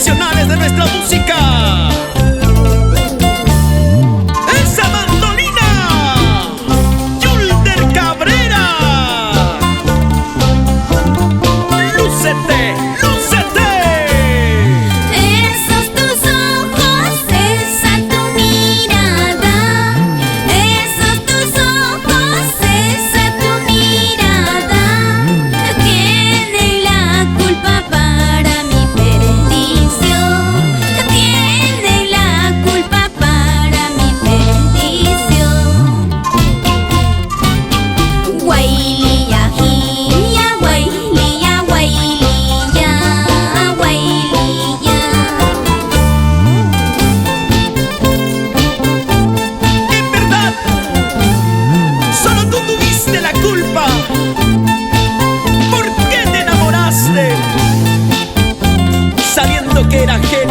tradicionales de nuestra música. ¡Esa mandolina! ¡Yulder Cabrera! ¡Lúcete! ¡Lúcete! Esos tus ojos, esa tu mirada. Esos tus ojos, esa tu mirada. Tiene la culpa para mi perdición. Tiene la culpa para mi perdición. Guaylilla, jilla, guaylilla, guaylilla, guaylilla. En verdad, solo tú tuviste la culpa. ¿Por qué te enamoraste sabiendo que era ajena